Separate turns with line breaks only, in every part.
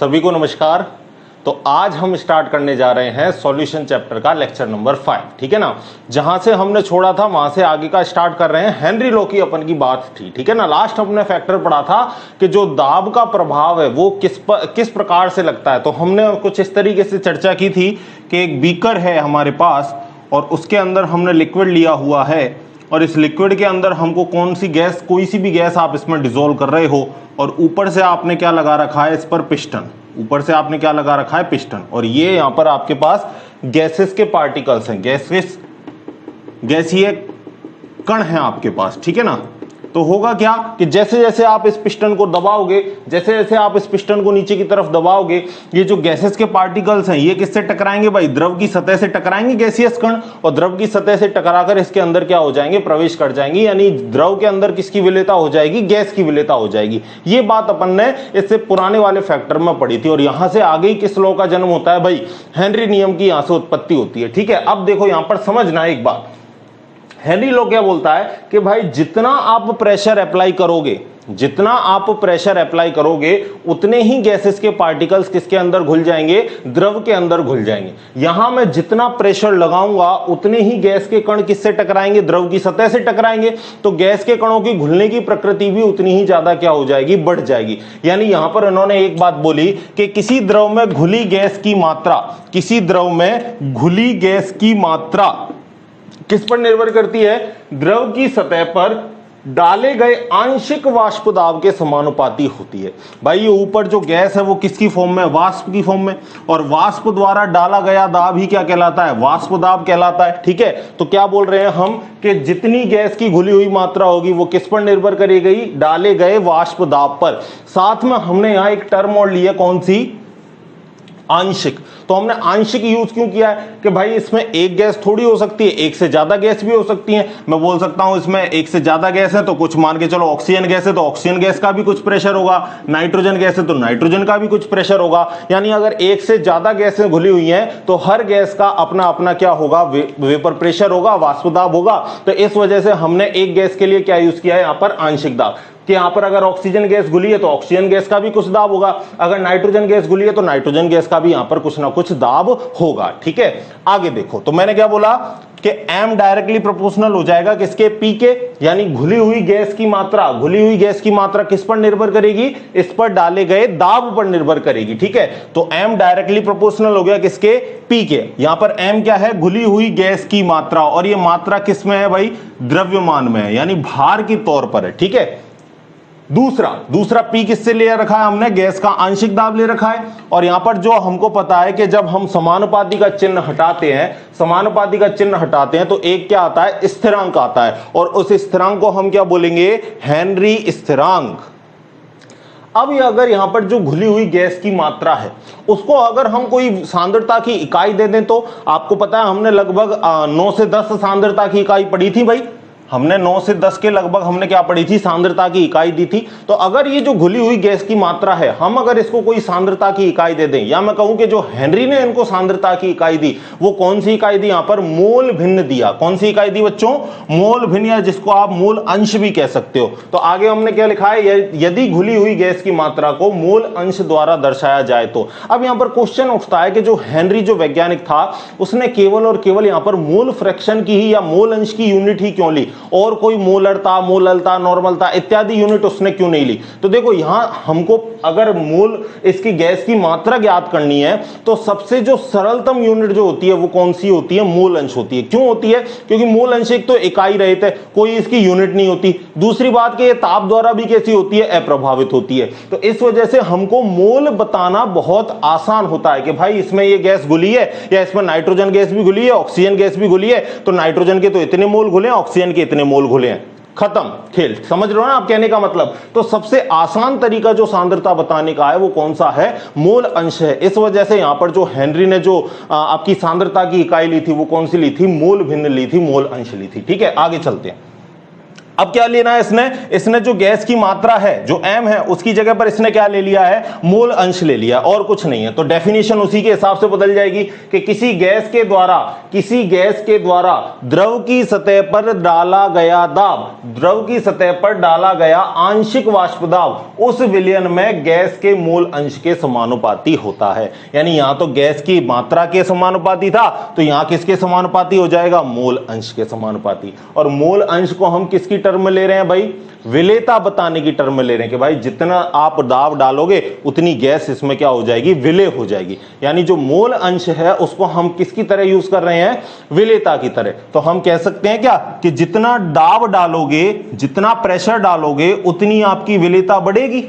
सभी को नमस्कार। तो आज हम स्टार्ट करने जा रहे हैं सॉल्यूशन चैप्टर का लेक्चर नंबर 5, ठीक है ना। जहां से हमने छोड़ा था वहां से आगे का स्टार्ट कर रहे हैं। हेनरी लॉ की अपन की बात थी, ठीक है ना। लास्ट हमने फैक्टर पढ़ा था कि जो दाब का प्रभाव है वो किस प्रकार से लगता है। तो हमने कुछ इस तरीके से चर्चा की थी कि एक बीकर है हमारे पास और उसके अंदर हमने लिक्विड लिया हुआ है और इस लिक्विड के अंदर हमको कौन सी गैस, कोई सी भी गैस आप इसमें डिसॉल्व कर रहे हो और ऊपर से आपने क्या लगा रखा है, इस पर पिस्टन। ऊपर से आपने क्या लगा रखा है, पिस्टन। और ये यहां पर आपके पास गैसेस के पार्टिकल्स हैं, गैसीय कण हैं आपके पास, ठीक है ना। तो होगा क्या कि जैसे जैसे आप इस पिस्टन को दबाओगे, जैसे जैसे आप इस पिस्टन को नीचे की तरफ दबाओगे, ये जो गैसेस के पार्टिकल्स हैं ये किससे टकराएंगे भाई, द्रव की सतह से टकराएंगे गैसियस कण, और द्रव की सतह से टकराकर इसके अंदर क्या हो जाएंगे, प्रवेश कर जाएंगे। यानी द्रव के अंदर किसकी विलेयता हो जाएगी, गैस की विलेयता हो जाएगी। ये बात अपन ने इससे पुराने वाले फैक्टर में पढ़ी थी। और यहां से आगे किस लॉ का जन्म होता है भाई, हेनरी नियम की यहां से उत्पत्ति होती है, ठीक है। अब देखो यहां पर समझना एक बात, हेनरी लॉ क्या बोलता है कि भाई जितना आप प्रेशर अप्लाई करोगे, जितना आप प्रेशर अप्लाई करोगे उतने ही गैसेस के पार्टिकल्स किसके अंदर घुल जाएंगे, द्रव के अंदर घुल जाएंगे। यहां मैं जितना प्रेशर लगाऊंगा उतने ही गैस के कण किससे टकराएंगे, द्रव की सतह से टकराएंगे। तो गैस के कणों की घुलने की प्रकृति भी उतनी ही ज्यादा क्या हो जाएगी, बढ़ जाएगी। यानी यहां पर इन्होंने एक बात बोली कि किसी द्रव में घुली गैस की मात्रा, किसी द्रव में घुली गैस की मात्रा किस पर निर्भर करती है, द्रव की सतह पर डाले गए आंशिक वाष्प दाब के समानुपाती होती है। भाई ये ऊपर जो गैस है वो किसकी फॉर्म में, वाष्प की फॉर्म में, और वाष्प द्वारा डाला गया दाब ही क्या कहलाता है, वाष्प दाब कहलाता है, ठीक है। तो क्या बोल रहे हैं हम कि जितनी गैस की घुली हुई मात्रा होगी वो किस पर निर्भर करेगी, डाले गए वाष्प दाब पर। साथ में हमने यहां एक टर्म और ली है, कौन सी, आंशिक। तो हमने आंशिक यूज क्यों किया है कि भाई इसमें एक गैस थोड़ी हो सकती है, एक से ज्यादा गैस भी हो सकती है। मैं बोल सकता हूं इसमें एक से ज्यादा गैस है तो कुछ मान के चलो ऑक्सीजन गैस है तो ऑक्सीजन गैस का भी कुछ प्रेशर होगा, नाइट्रोजन गैस है तो नाइट्रोजन का भी कुछ प्रेशर होगा। यानी अगर एक से ज्यादा गैसें घुली हुई हैं तो हर गैस का अपना अपना क्या होगा, वेपर प्रेशर होगा, वाष्प दाब होगा। तो इस वजह से हमने एक गैस के लिए क्या यूज किया है, यहां पर आंशिक दाब, कि यहां पर अगर ऑक्सीजन गैस घुली है तो ऑक्सीजन गैस का भी कुछ दाब होगा, अगर नाइट्रोजन गैस घुली है तो नाइट्रोजन गैस का भी यहां पर कुछ ना कुछ दाब होगा, ठीक है। आगे देखो, तो मैंने क्या बोला कि m डायरेक्टली प्रोपोर्शनल हो जाएगा किसके, P के। यानी घुली हुई गैस की मात्रा, घुली हुई गैस की मात्रा किस पर निर्भर करेगी, इस पर डाले गए दाब पर निर्भर करेगी, ठीक है। तो m डायरेक्टली प्रोपोर्शनल हो गया किसके, P के। यहां पर m क्या है, घुली हुई गैस की मात्रा, और ये मात्रा किसमें है भाई, द्रव्यमान में है, यानी भार के तौर पर है, ठीक है। दूसरा P किससे ले रखा है हमने, गैस का आंशिक दाब ले रखा है। और यहां पर जो हमको पता है कि जब हम समानुपाती का चिन्ह हटाते हैं, समानुपाती का चिन्ह हटाते हैं तो एक क्या आता है, स्थिरांक आता है, और उस स्थिरांक को हम क्या बोलेंगे, हेनरी स्थिरांक। अब ये अगर यहां पर जो घुली हुई गैस की मात्रा है उसको अगर हम कोई सांद्रता की इकाई दे दें, तो आपको पता है हमने लगभग 9 से 10 सांद्रता की इकाई पढ़ी थी भाई, हमने 9 से 10 के लगभग हमने क्या पढ़ी थी, सांद्रता की इकाई दी थी। तो अगर ये जो घुली हुई गैस की मात्रा है, हम अगर इसको कोई सांद्रता की इकाई दे दें, या मैं कहूं कि जो हेनरी ने इनको सांद्रता की इकाई दी, वो कौन सी इकाई दी, यहां पर मोल भिन्न दिया। कौन सी इकाई दी बच्चों, मोल भिन्न, या जिसको आप मूल अंश भी कह सकते हो। तो आगे हमने क्या लिखा है, यदि घुली हुई गैस की मात्रा को मूल अंश द्वारा दर्शाया जाए तो। अब यहां पर क्वेश्चन उठता है कि जो हेनरी जो वैज्ञानिक था उसने केवल और केवल यहां पर मोल फ्रैक्शन की ही या मोल अंश की यूनिट ही क्यों ली, और कोई मोलरता, मोललता, नॉर्मलता इत्यादि यूनिट उसने क्यों नहीं ली। तो देखो यहां हमको अगर मोल इसकी गैस की मात्रा ज्ञात करनी है तो सबसे जो सरलतम यूनिट जो होती है वो कौन सी होती है, मोल अंश होती है। क्यों होती है, क्योंकि मोल अंश एक तो इकाई रहित है, कोई इसकी यूनिट नहीं होती। दूसरी बात कि ये ताप द्वारा भी कैसी होती है, अप्रभावित होती है। तो इस वजह से हमको मोल बताना बहुत आसान होता है कि भाई इसमें ये गैस घुली है, या इसमें नाइट्रोजन गैस भी घुली है, ऑक्सीजन गैस भी घुली है, तो नाइट्रोजन के तो इतने मोल घुले, ऑक्सीजन के इतने मोल घुले हैं, खत्म खेल। समझ रहे हो ना आप कहने का मतलब। तो सबसे आसान तरीका जो सांद्रता बताने का है वो कौन सा है, मोल अंश है। इस वजह से यहां पर जो हेनरी ने जो आपकी सांद्रता की इकाई ली थी वो कौन सी ली थी, मोल भिन्न ली थी, मोल अंश ली थी, ठीक है। आगे चलते हैं। अब क्या लेना है इसने जो गैस की मात्रा है जो m है उसकी जगह पर इसने क्या ले लिया है, मोल अंश ले लिया, और कुछ नहीं है। तो डेफिनेशन उसी के हिसाब से बदल जाएगी कि किसी गैस के द्वारा द्रव की सतह पर डाला गया दाब, द्रव की सतह पर डाला गया आंशिक वाष्प दाब उस विलयन में गैस के मोल अंश के समानुपाती होता है। यानी यहां तो गैस की मात्रा के समानुपाती था, तो यहां किसके समानुपाती हो जाएगा, मोल अंश के समानुपाती। और मोल अंश को हम किसकी टर्म में ले रहे हैं भाई, विलेयता बताने की टर्म में ले रहे हैं कि भाई जितना आप दाब डालोगे उतनी गैस इसमें क्या हो जाएगी, विलेय हो जाएगी। यानी जो मोल अंश है उसको हम किसकी तरह यूज कर रहे हैं, विलेयता की तरह। तो हम कह सकते हैं क्या कि जितना दाब डालोगे, जितना प्रेशर डालोगे उतनी आपकी विलेयता बढ़ेगी।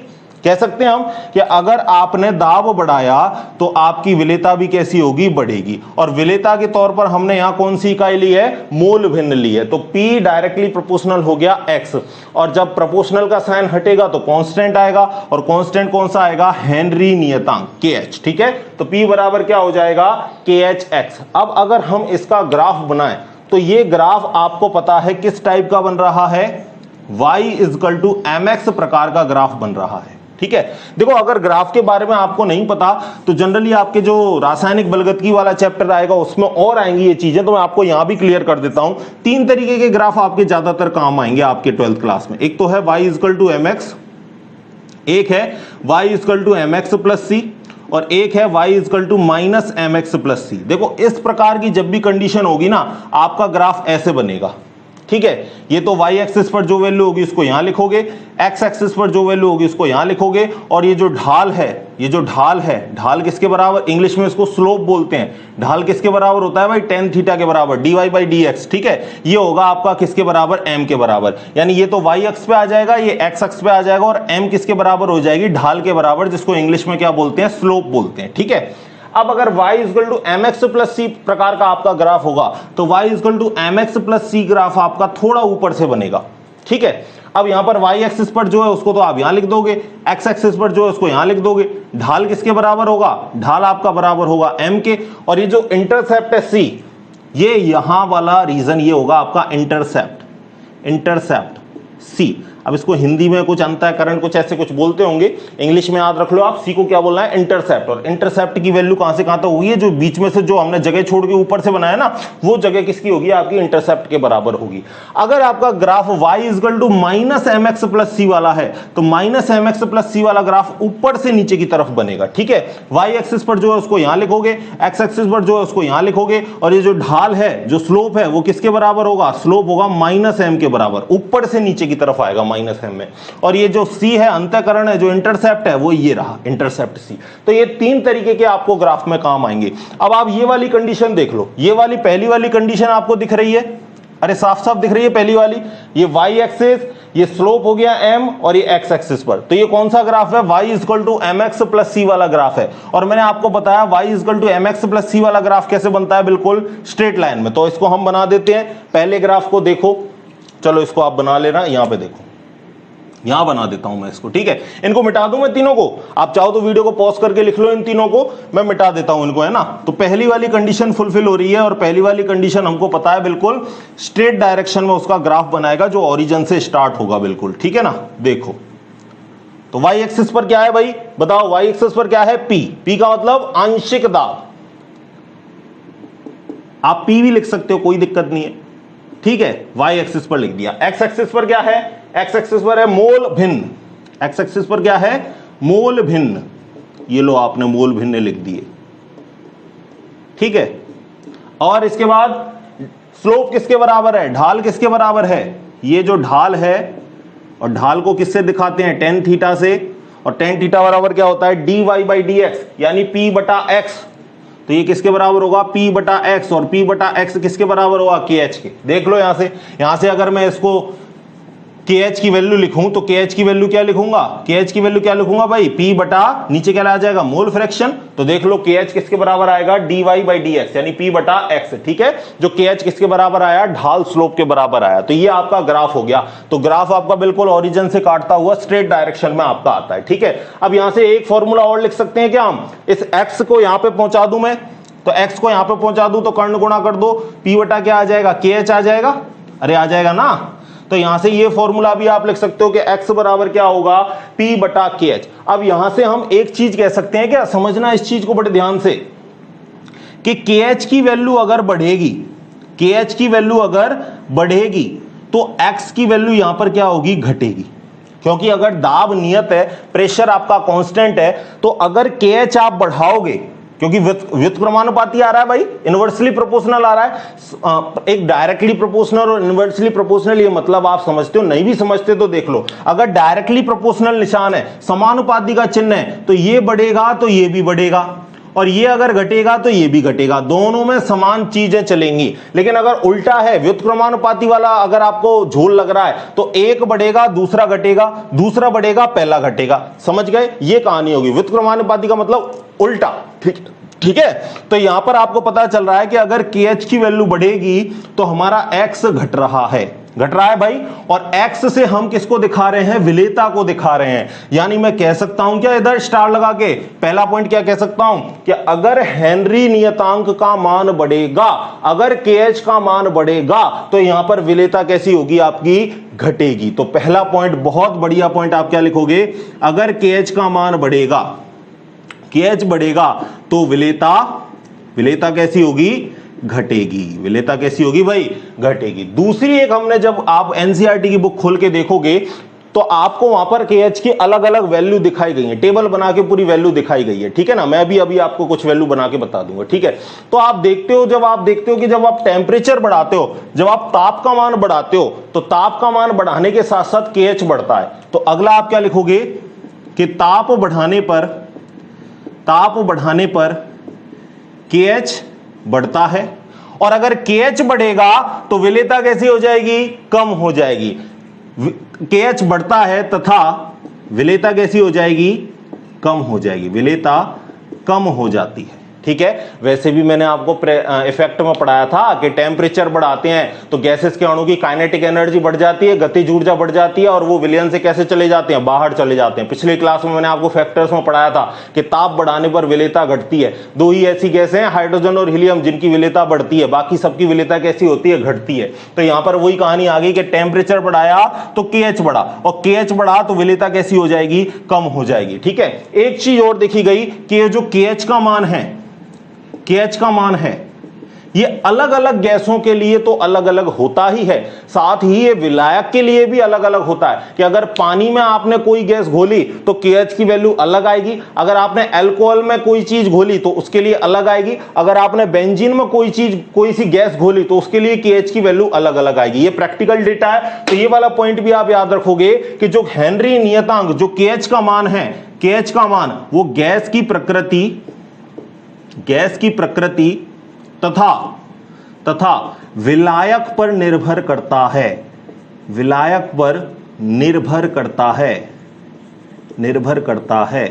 कह सकते हैं हम कि अगर आपने दाब बढ़ाया तो आपकी विलेयता भी कैसी होगी, बढ़ेगी। और विलेयता के तौर पर हमने यहां कौन सी इकाई ली है, मोल भिन्न ली है। तो P डायरेक्टली प्रोपोर्शनल हो गया X, और जब प्रोपोर्शनल का साइन हटेगा तो कांस्टेंट आएगा, और कांस्टेंट कौन सा आएगा, हेनरी नियतांक KH। ठीक है, तो P बराबर क्या हो जाएगा, KHX। अब अगर हम इसका ग्राफ बनाएं तो ये ग्राफ आपको पता है किस टाइप का बन रहा है, y = mx प्रकार का ग्राफ बन रहा है। ठीक है, देखो अगर ग्राफ के बारे में आपको नहीं पता तो जनरली आपके जो रासायनिक बलगतकी वाला चैप्टर आएगा उसमें और आएंगी ये चीजें, तो मैं आपको यहां भी क्लियर कर देता हूं। 3 तरीके के ग्राफ आपके ज्यादातर काम आएंगे आपके 12th क्लास में। एक तो है y = mx, एक है y = mx + c, और एक है y = -mx + c। देखो इस प्रकार की जब भी कंडीशन होगी ना, आपका ग्राफ ऐसे बनेगा। ठीक है, ये तो y एक्सिस पर जो वैल्यू होगी उसको यहां लिखोगे, x एक्सिस पर जो वैल्यू होगी उसको यहां लिखोगे, और ये जो ढाल है, ये जो ढाल है, ढाल किसके बराबर, इंग्लिश में इसको स्लोप बोलते हैं। ढाल किसके बराबर होता है भाई, tan थीटा के बराबर, dy/dx। ठीक है, ये होगा आपका किसके बराबर, m के बराबर। यानी ये तो y अक्ष पे आ जाएगा, ये x अक्ष पे आ जाएगा, और m किसके बराबर हो जाएगी, ढाल के बराबर, जिसको इंग्लिश में क्या बोलते हैं, स्लोप बोलते हैं। ठीक है, अब अगर y = mx + c प्रकार का आपका ग्राफ होगा तो y = mx + c ग्राफ आपका थोड़ा ऊपर से बनेगा। ठीक है, अब यहां पर y एक्सिस पर जो है उसको तो आप यहां लिख दोगे, x एक्सिस पर जो है उसको यहां लिख दोगे। ढाल किसके बराबर होगा, ढाल आपका बराबर होगा m के, और ये जो इंटरसेप्ट है c, ये यहां वाला रीजन ये होगा आपका इंटरसेप्ट c। अब इसको हिंदी में कुछ अंतःकरण कुछ ऐसे कुछ बोलते होंगे, इंग्लिश में याद रख लो आप, सी को क्या बोलना है, इंटरसेप्ट। और इंटरसेप्ट की वैल्यू कहां से कहां तक हुई है, जो बीच में से जो हमने जगह छोड़ के ऊपर से बनाया ना, वो जगह किसकी होगी, आपकी इंटरसेप्ट के बराबर होगी। अगर आपका ग्राफ y = -mx + c वाला है तो -mx + c वाला ग्राफ ऊपर से नीचे की तरफ बनेगा। ठीक है, y एक्सिस पर जो है उसको यहां लिखोगे, x एक्सिस पर जो है उसको यहां लिखोगे, और ये जो ढाल है, जो स्लोप है, वो किसके बराबर होगा, स्लोप होगा -m के बराबर, ऊपर से नीचे की तरफ आएगा -m में। और ये जो c है, अंतःकरण है, जो इंटरसेप्ट है, वो ये रहा इंटरसेप्ट c। तो ये 3 तरीके के आपको ग्राफ में काम आएंगे। अब आप ये वाली कंडीशन देख लो, ये वाली पहली वाली कंडीशन आपको दिख रही है, अरे साफ साफ दिख रही है पहली वाली, ये y एक्सिस, ये स्लोप हो गया m, और ये x एक्सिस पर, तो ये कौन सा ग्राफ है, y = mx + c वाला ग्राफ है। और मैंने आपको बताया y = mx + c वाला ग्राफ कैसे बनता है, बिल्कुल स्ट्रेट लाइन में। तो इसको हम बना देते हैं, पहले ग्राफ को देखो, चलो इसको आप बना लेना, यहां पे देखो, यहां बना देता हूं मैं इसको। ठीक है, इनको मिटा दूं मैं तीनों को, आप चाहो तो वीडियो को पॉज करके लिख लो, इन तीनों को मैं मिटा देता हूं इनको, है ना। तो पहली वाली कंडीशन फुलफिल हो रही है, और पहली वाली कंडीशन हमको पता है बिल्कुल स्ट्रेट डायरेक्शन में उसका ग्राफ बनाएगा, जो ओरिजिन से स्टार्ट होगा बिल्कुल। ठीक है ना, देखो तो y एक्सिस पर क्या है भाई, बताओ, y एक्सिस पर क्या है, p का मतलब आंशिक दाब, आप p भी लिख सकते हो, कोई दिक्कत नहीं है। ठीक है, y एक्सिस पर लिख दिया। x एक्सिस पर क्या है, x एक्सिस पर है मोल भिन्न, x एक्सिस पर क्या है, मोल भिन्न, ये लो आपने मोल भिन्न लिख दिए। ठीक है, और इसके बाद स्लोप किसके बराबर है, ढाल किसके बराबर है, ये जो ढाल है, और ढाल को किससे दिखाते हैं, tan थीटा से, और tan थीटा बराबर क्या होता है, dy/dx, यानी p/x। तो ये किसके बराबर होगा, p/x, और p/x किसके बराबर होगा, kh के। देख लो यहां से अगर मैं इसको KH की वैल्यू लिखूं तो KH की वैल्यू क्या लिखूंगा, KH की वैल्यू क्या लिखूंगा भाई, P बटा नीचे क्या आ जाएगा, मोल फ्रैक्शन। तो देख लो KH किसके बराबर आएगा, dy/dx, यानी P बटा x। ठीक है, जो KH किसके बराबर आया, ढाल स्लोप के बराबर आया। तो ये आपका ग्राफ हो गया। तो ग्राफ आपका बिल्कुल ओरिजिन से काटता हुआ स्ट्रेट डायरेक्शन में आपका आता है। ठीक है, अब यहां से एक फॉर्मूला और लिख सकते हैं क्या हम, इस x को यहां पे पहुंचा दूं मैं, तो x को यहां पे पहुंचा दूं तो कर्ण गुणा कर दो, P बटा क्या आ जाएगा, KH आ जाएगा, अरे आ जाएगा ना। तो यहां से ये फॉर्मूला भी आप लिख सकते हो कि x बराबर क्या होगा, P बटा KH। अब यहां से हम एक चीज कह सकते हैं, क्या समझना इस चीज को बड़े ध्यान से, कि KH की वैल्यू अगर बढ़ेगी, KH की वैल्यू अगर बढ़ेगी तो x की वैल्यू यहां पर क्या होगी, घटेगी। क्योंकि अगर दाब नियत है, प्रेशर आपका कांस्टेंट है, तो अगर KH आप बढ़ाओगे, क्योंकि व्युत्क्रमानुपाती आ रहा है भाई, इनवर्सली प्रोपोर्शनल आ रहा है, एक डायरेक्टली प्रोपोर्शनल और इनवर्सली प्रोपोर्शनल, ये मतलब आप समझते हो, नहीं भी समझते तो देख लो। अगर डायरेक्टली प्रोपोर्शनल निशान है, समानुपाती का चिन्ह है, तो ये बढ़ेगा तो ये भी बढ़ेगा, और ये अगर घटेगा तो ये भी घटेगा, दोनों में समान चीजें चलेंगी। लेकिन अगर उल्टा है, व्युत्क्रमानुपाती वाला अगर आपको झोल लग रहा है, तो एक बढ़ेगा दूसरा घटेगा, दूसरा बढ़ेगा पहला घटेगा। समझ गए, ये कहानी होगी। व्युत्क्रमानुपाती का मतलब उल्टा, ठीक है। तो यहां पर आपको पता चल रहा है कि अगर KH की वैल्यू बढ़ेगी तो हमारा x घट रहा है भाई, और x से हम किसको दिखा रहे हैं, विलेयता को दिखा रहे हैं। यानी मैं कह सकता हूं क्या, इधर स्टार लगा के पहला पॉइंट क्या कह सकता हूं, कि अगर हेनरी नियतांक का मान बढ़ेगा, अगर KH का मान बढ़ेगा, तो यहां पर विलेयता कैसी होगी, आपकी घटेगी। तो पहला पॉइंट, बहुत बढ़िया पॉइंट, आप क्या लिखोगे, अगर KH का मान बढ़ेगा, KH बढ़ेगा तो विलेयता कैसी होगी, घटेगी। विलेयता कैसी होगी भाई, घटेगी। दूसरी एक हमने, जब आप एनसीईआरटी की बुक खोल के देखोगे तो आपको वहां पर KH की अलग अलग वैल्यू दिखाई गई है, टेबल बना के पूरी वैल्यू दिखाई गई है, ठीक है ना। मैं भी अभी आपको कुछ वैल्यू बना के बता दूंगा, ठीक है। तो आप देखते हो, जब आप देखते हो कि जब आप टेम्परेचर बढ़ाते हो, जब आप ताप का मान बढ़ाते हो, तो ताप का मान बढ़ाने के साथ साथ KH बढ़ता है। तो अगला आप क्या लिखोगे, कि ताप बढ़ाने पर KH बढ़ता है, और अगर KH बढ़ेगा तो विलेयता कैसी हो जाएगी, कम हो जाएगी। KH बढ़ता है तथा विलेयता कैसी हो जाएगी, कम हो जाएगी, विलेयता कम हो जाती है, ठीक है। वैसे भी मैंने आपको इफेक्ट में पढ़ाया था कि टेम्परेचर बढ़ाते हैं तो गैसेस के अणु की काइनेटिक एनर्जी बढ़ जाती है, गतिज ऊर्जा बढ़ जाती है, और वो विलयन से कैसे चले जाते हैं, बाहर चले जाते हैं। पिछले क्लास में मैंने आपको फैक्टर्स में पढ़ाया था कि ताप बढ़ाने पर विलेयता घटती है। दो ही ऐसी गैसें हैं, हाइड्रोजन और हीलियम, जिनकी विलेयता बढ़ती है, बाकी सबकी विलेयता कैसी होती है, घटती है। तो यहां पर वही कहानी आ गई कि टेम्परेचर बढ़ाया तो KH बढ़ा, और KH बढ़ा तो विलेयता कैसी हो जाएगी, कम हो जाएगी, ठीक है। एक चीज और देखी गई कि ये जो KH का मान है, KH का मान है, ये अलग अलग गैसों के लिए तो अलग अलग होता ही है, साथ ही ये विलायक के लिए भी अलग अलग होता है। कि अगर पानी में आपने कोई गैस घोली तो KH की वैल्यू अलग आएगी, अगर आपने अल्कोहल में कोई चीज घोली तो उसके लिए अलग आएगी, अगर आपने बेंजीन में कोई सी गैस घोली तो उसके लिए KH की वैल्यू अलग अलग आएगी। ये प्रैक्टिकल डेटा है, तो ये वाला पॉइंट भी आप याद रखोगे कि जो हेनरी नियतांक, जो KH का मान है, KH का मान वो गैस की प्रकृति तथा विलायक पर निर्भर करता है, विलायक पर निर्भर करता है।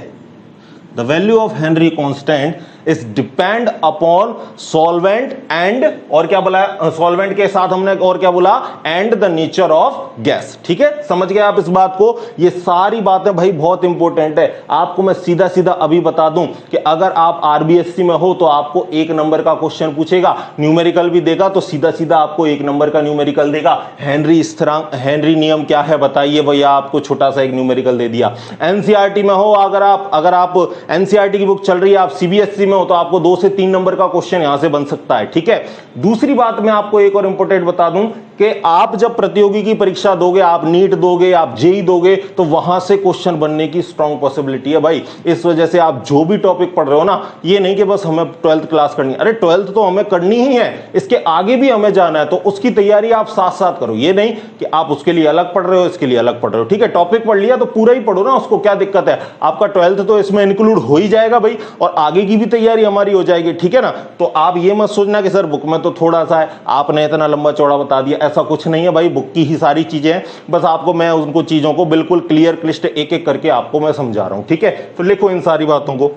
The value of Henry constant is depend upon solvent and, और क्या बोला, सॉल्वेंट के साथ हमने और क्या बोला, and the nature of gas, ठीक है। समझ गए आप इस बात को। ये सारी बातें भाई बहुत इंपॉर्टेंट है। आपको मैं सीधा सीधा अभी बता दूं कि अगर आप RBSc में हो तो आपको 1 नंबर का क्वेश्चन पूछेगा, न्यूमेरिकल भी देगा, तो सीधा सीधा आपको 1 नंबर का न्यूमेरिकल देगा। हेनरी स्थिरांक, हेनरी नियम क्या है बताइए भैया, आपको छोटा सा एक न्यूमेरिकल दे दिया। एनसीईआरटी में हो, अगर आप एनसीईआरटी की बुक चल रही है, आप सीबीएसई में हो, तो आपको 2 से 3 नंबर का क्वेश्चन यहां से बन सकता है, ठीक है। दूसरी बात मैं आपको एक और इंपॉर्टेंट बता दूं कि आप जब प्रतियोगी की परीक्षा दोगे, आप नीट दोगे, आप जेई दोगे, तो वहां से क्वेश्चन बनने की स्ट्रॉन्ग पॉसिबिलिटी है भाई। इस वजह से आप जो भी टॉपिक पढ़ रहे हो ना, ये नहीं कि बस हमें 12th क्लास करनी है, अरे 12th तो हमें करनी ही है, इसके आगे भी हमें जाना है, तो उसकी तैयारी आप साथ साथ करो। ये नहीं कि आप उसके लिए अलग पढ़ रहे हो, इसके लिए अलग पढ़ रहे हो, ठीक है। टॉपिक पढ़ लिया तो पूरा ही पढ़ो ना, उसको क्या दिक्कत है, आपका 12th तो इसमें इंक्लूड हो ही जाएगा भाई, और आगे की भी तैयारी हमारी हो जाएगी, ठीक है ना। तो आप ये मत सोचना कि सर बुक में तो थोड़ा सा है, आपने इतना लंबा चौड़ा बता दिया, ऐसा कुछ नहीं है भाई। बुक की ही सारी चीजें हैं, बस आपको मैं उनको चीजों को बिल्कुल क्लियर क्लिष्ट एक एक करके आपको मैं समझा रहा हूं, ठीक है। तो लिखो इन सारी बातों को,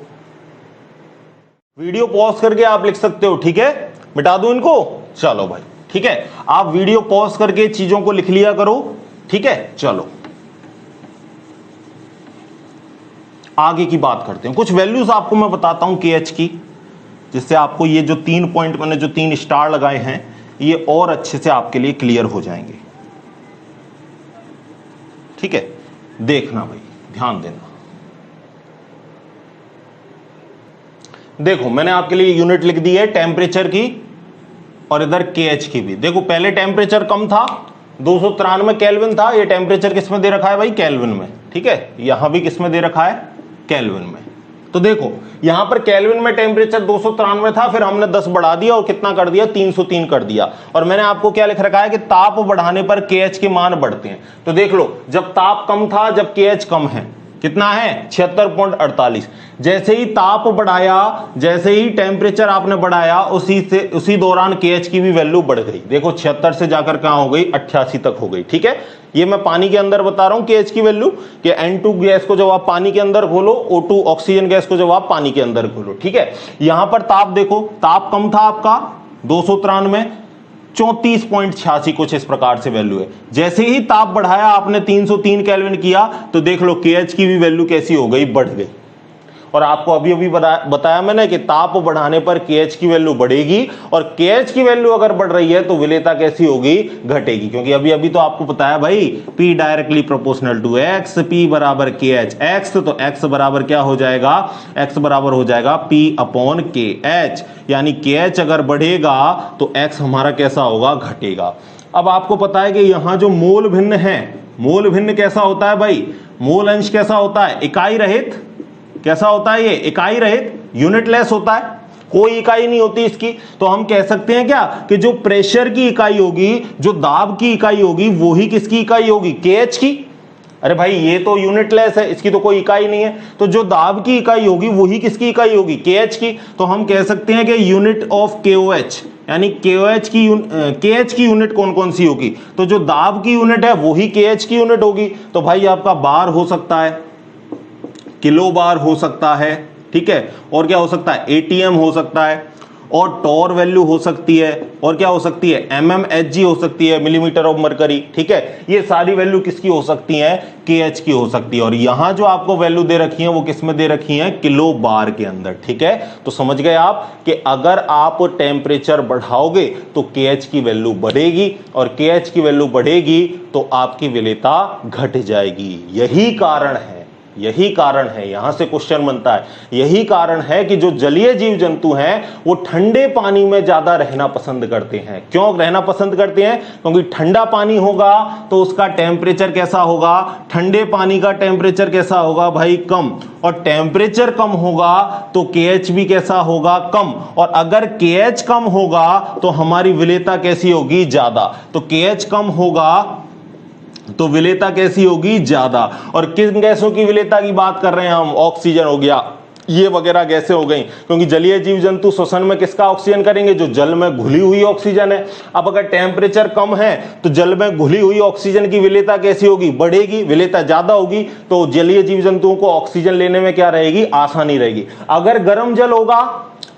वीडियो पॉज करके आप लिख सकते हो, ठीक है। मिटा दूं इनको, चलो भाई, ठीक है। आप वीडियो पॉज करके चीजों को लिख लिया करो, ठीक है। चलो आगे की बात करते हैं। कुछ वैल्यूज आपको मैं बताता हूं KH की, जिससे आपको ये जो 3 पॉइंट मैंने जो 3 स्टार लगाए हैं, ये और अच्छे से आपके लिए क्लियर हो जाएंगे। ठीक है, देखना भाई, ध्यान देना। देखो मैंने आपके लिए यूनिट लिख दी है टेम्परेचर की और इधर केएच की भी। देखो पहले टेम्परेचर कम था, 293 केल्विन था, ये टेम्परेचर किस में दे रखा है भाई, केल्विन में, ठीक है। यहां भी किस में दे रखा है, केल्विन में। तो देखो यहां पर केल्विन में टेम्परेचर 293 था, फिर हमने 10 बढ़ा दिया और कितना कर दिया, 303 कर दिया। और मैंने आपको क्या लिख रखा है कि ताप बढ़ाने पर केएच के मान बढ़ते हैं। तो देख लो, जब ताप कम था, जब केएच कम है, कितना है 76.48। जैसे ही ताप बढ़ाया, जैसे ही टेम्परेचर आपने बढ़ाया, उसी दौरान केएच की भी वैल्यू बढ़ गई। देखो 76 से जाकर कहां हो गई, 88 तक हो गई, ठीक है। ये मैं पानी के अंदर बता रहा हूं केएच की वैल्यू, कि N2 गैस को जब आप पानी के अंदर घोलो, O2 ऑक्सीजन गैस को जब आप पानी के अंदर घोलो, ठीक है। यहां पर ताप देखो, ताप कम था आपका 293, 34.86 कुछ इस प्रकार से वैल्यू है। जैसे ही ताप बढ़ाया आपने 303 केल्विन किया, तो देख लो केएच की भी वैल्यू कैसी हो गई, बढ़ गई। और आपको अभी अभी बताया मैंने कि ताप बढ़ाने पर केएच की वैल्यू बढ़ेगी, और केएच की वैल्यू अगर बढ़ रही है तो विलेयता कैसी होगी, घटेगी। क्योंकि अभी अभी तो आपको बताया भाई, P directly proportional to X, P बराबर KH X, तो X बराबर क्या हो जाएगा, X बराबर हो जाएगा P अपॉन KH, यानी KH अगर बढ़ेगा तो X हमारा कैसा होगा, घटेगा। अब आपको पता है कि यहां जो मोल भिन्न है, मोल भिन्न कैसा होता है भाई, मोल अंश कैसा होता है, इकाई रहित, कैसा होता है ये, इकाई रहित, यूनिटलेस होता है, कोई इकाई नहीं होती इसकी। तो हम कह सकते हैं क्या कि जो प्रेशर की इकाई होगी, जो दाब की इकाई होगी, वो ही किसकी इकाई होगी, केएच की। अरे भाई ये तो यूनिटलेस है, इसकी तो कोई इकाई नहीं है, तो जो दाब की इकाई होगी वही किसकी इकाई होगी, केएच की। तो हम कह सकते हैं कि यूनिट ऑफ केओएच, यानी केओएच की केएच की यूनिट कौन कौन सी होगी, तो जो दाब की यूनिट है वही केएच की यूनिट होगी। तो भाई आपका बार हो सकता है, किलो बार हो सकता है, ठीक है, और क्या हो सकता है, एटीएम हो सकता है, और टॉर वैल्यू हो सकती है, और क्या हो सकती है, mmHg हो सकती है, मिलीमीटर ऑफ मरकरी, ठीक है। ये सारी वैल्यू किसकी हो सकती है, केएच की हो सकती है। और यहां जो आपको वैल्यू दे रखी है वो किस में दे रखी है, किलो बार के अंदर, ठीक है। तो समझ गए आप कि अगर आप टेम्परेचर बढ़ाओगे तो केएच की वैल्यू बढ़ेगी, और केएच की वैल्यू बढ़ेगी तो आपकी विलेयता घट जाएगी। यही कारण है, यही कारण है, यहां से क्वेश्चन बनता है, यही कारण है कि जो जलीय जीव जंतु हैं वो ठंडे पानी में ज्यादा रहना पसंद करते हैं। क्यों रहना पसंद करते हैं, क्योंकि ठंडा पानी होगा तो उसका टेम्परेचर कैसा होगा, ठंडे पानी का टेम्परेचर कैसा होगा भाई, कम, और टेम्परेचर कम होगा तो केएच भी कैसा होगा, कम, और अगर केएच कम होगा तो हमारी विलेयता कैसी होगी, ज्यादा। तो केएच कम होगा तो विलेयता कैसी होगी, ज्यादा। और किन गैसों की विलेयता की बात कर रहे हैं हम, ऑक्सीजन हो गया, ये वगैरह गैसें हो गई, क्योंकि जलीय जीव जंतु श्वसन में किसका ऑक्सीजन करेंगे, जो जल में घुली हुई ऑक्सीजन है। अब अगर टेम्परेचर कम है तो जल में घुली हुई ऑक्सीजन की विलेयता कैसी होगी, बढ़ेगी, विलेयता ज्यादा होगी, तो जलीय जीव जंतुओं को ऑक्सीजन लेने में क्या रहेगी, आसानी रहेगी। अगर गर्म जल होगा,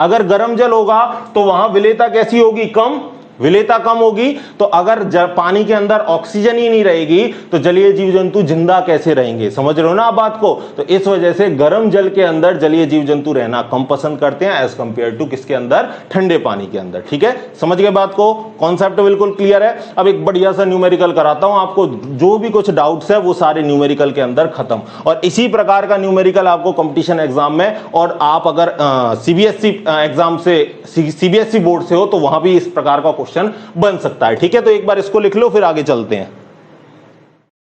अगर गर्म जल होगा तो वहां विलेयता कैसी होगी, कम, विलेयता कम होगी। तो अगर पानी के अंदर ऑक्सीजन ही नहीं रहेगी तो जलीय जीव जंतु जिंदा कैसे रहेंगे, समझ रहे हो ना आप बात को। तो इस वजह से गर्म जल के अंदर जलीय जीव जंतु रहना कम पसंद करते हैं एज कंपेयर टू किसके अंदर, ठंडे पानी के अंदर, ठीक है। समझ गए बात को, कॉन्सेप्ट बिल्कुल क्लियर है। अब एक बढ़िया सा न्यूमेरिकल कराता हूं आपको, जो भी कुछ डाउट्स है वो सारे न्यूमेरिकल के अंदर खत्म। और इसी प्रकार का न्यूमेरिकल आपको कंपटीशन एग्जाम में, और आप अगर सीबीएसई एग्जाम से, सीबीएसई बोर्ड से हो तो वहां भी इस प्रकार का क्वेश्चन बन सकता है, ठीक है। तो एक बार इसको लिख लो फिर आगे चलते हैं।